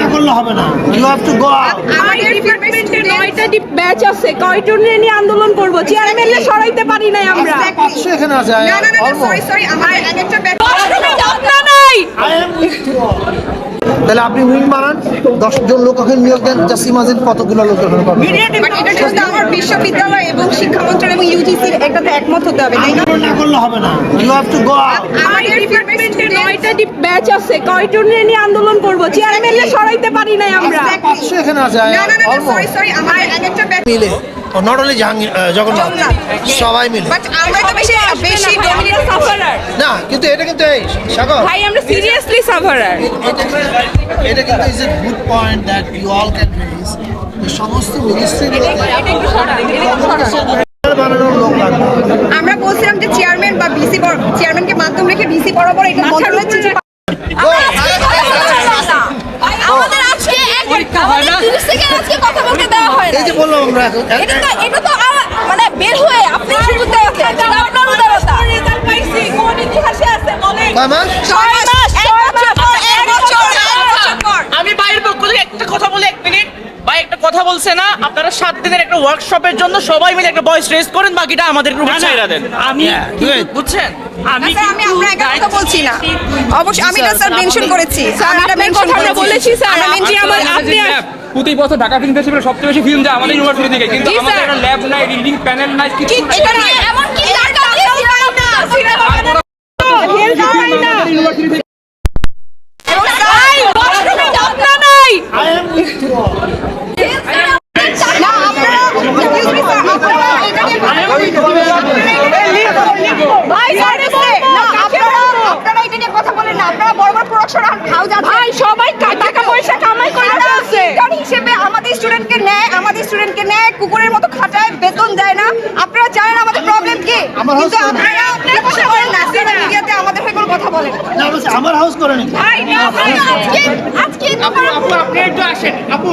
না করলে হবে না। You have to go out. আমাদের ডিপার্টমেন্টে 9টা ব্যাচ আছে, কয়জন নিয়ে আন্দোলন করব? চেয়ারম্যানকে সরাইতে পারি নাই আমরা। 500 এখানে আছে। না সরি আমার একটা ব্যাচ আপনারা নাই। তাহলে আপনি উইং বানান, 10 জন লোক ওখানে নিয়োগ দেন, জাস্ট ইমাজিন কতগুলো লোক ওখানে পাবেন। বাট এটা জাস্ট আমার বিশ্ববিদ্যালয় এবং শিক্ষা মন্ত্রণালয় এবং ইউজিসির একটাতে একমত হতে হবে, তাই না? না করলে হবে না। You have to go out. আমাদের ডিপার্টমেন্টে 9টা ব্যাচ আছে, কয়জন নিয়ে আন্দোলন করব? চেয়ারম্যানকে সরাইতে পারি নাই আমরা। 500 এখানে আছে। না সরি আমার একটা ব্যাচ মিলে নট অনলি জাহাঙ্গীর, জগন্নাথ, সবাই মিলে। বাট আমরা তো বেশি ডমিনেট সাফারার না, কিন্তু এটা কিন্তু এই সাগর, ভাই, আমরা সিরিয়াসলি সাফারার। এটা কিন্তু is a good point that you all can raise. সমস্ত মিনিস্ট্রিগুলোতে বানানোর লোক লাগবে। আমরা বলছিলাম যে চেয়ারম্যান বা ভিসি চেয়ারম্যানকে মাধ্যম রেখে ভিসি বরাবর এটা মন্ত্রণালয়ের চিঠি আমাদের আজকে আমাদের 30 সেকেন্ড আজকে কথা বলতে দেওয়া হয় না। এই যে বললাম আমরা এটা তো মানে বের হয়ে আপনি শুরুতে আছেন, এটা আপনার উদারতা। রেজাল্ট পাইছি, কোন ইতিহাসে আছে বলেন? 6 মাস 6 মাস 1 বছর পর। আমি বাইরের পক্ষ থেকে একটা কথা বলি, 1 মিনিট ভাই, একটা কথা বলছে না আপনারা 7 দিনের একটা ওয়ার্কশপের জন্য সবাই মিলে একটা ভয়েস রেজ করেন, বাকিটা আমাদের উপর ছেড়ে দেন। আমি বুঝছেন, আমি আমরা একা কথা বলছি না, অবশ্যই আমি এটা স্যার মেনশন করেছি, আমি এটা মেনশন বলেছি স্যার। আমি যে আমার আপনি প্রতি বছর ঢাকা ফিল্ম ফেস্টিভ্যালে সবচেয়ে বেশি ফিল্ম যায় আমাদের ইউনিভার্সিটি থেকে, কিন্তু আমাদের একটা ল্যাব নাই, রিডিং প্যানেল নাই, কিছু নাই। এটা নিয়ে এমন কি দরকার না সিনেমা ইউনিভার্সিটি থেকে ভাই বছরে যাত্রা নাই। আই এম না আপনারা এক্সকিউজ মি স্যার, আপনারা এটা নিয়ে ভাই স্যার না আপনারা এটা নিয়ে কথা বলেন না। আপনারা বড় বড় প্রোডাকশন হাউস আছে ভাই, সবাই টাকা পয়সা কামাই করে আছে। ইন্টার্ন হিসেবে আমাদের স্টুডেন্টকে নেয় কুকুরের মতো খাটায়, বেতন দেয় না। আপনারা জানেন আমাদের প্রবলেম কি, কিন্তু আপনারা কথা বলেন না। সিনেমা মিডিয়াতে আমাদের হয়ে কোনো কথা বলেন না। আমার হাউস করে নাকি? ভাই না আজকে আপনি একটু আসেন আপু।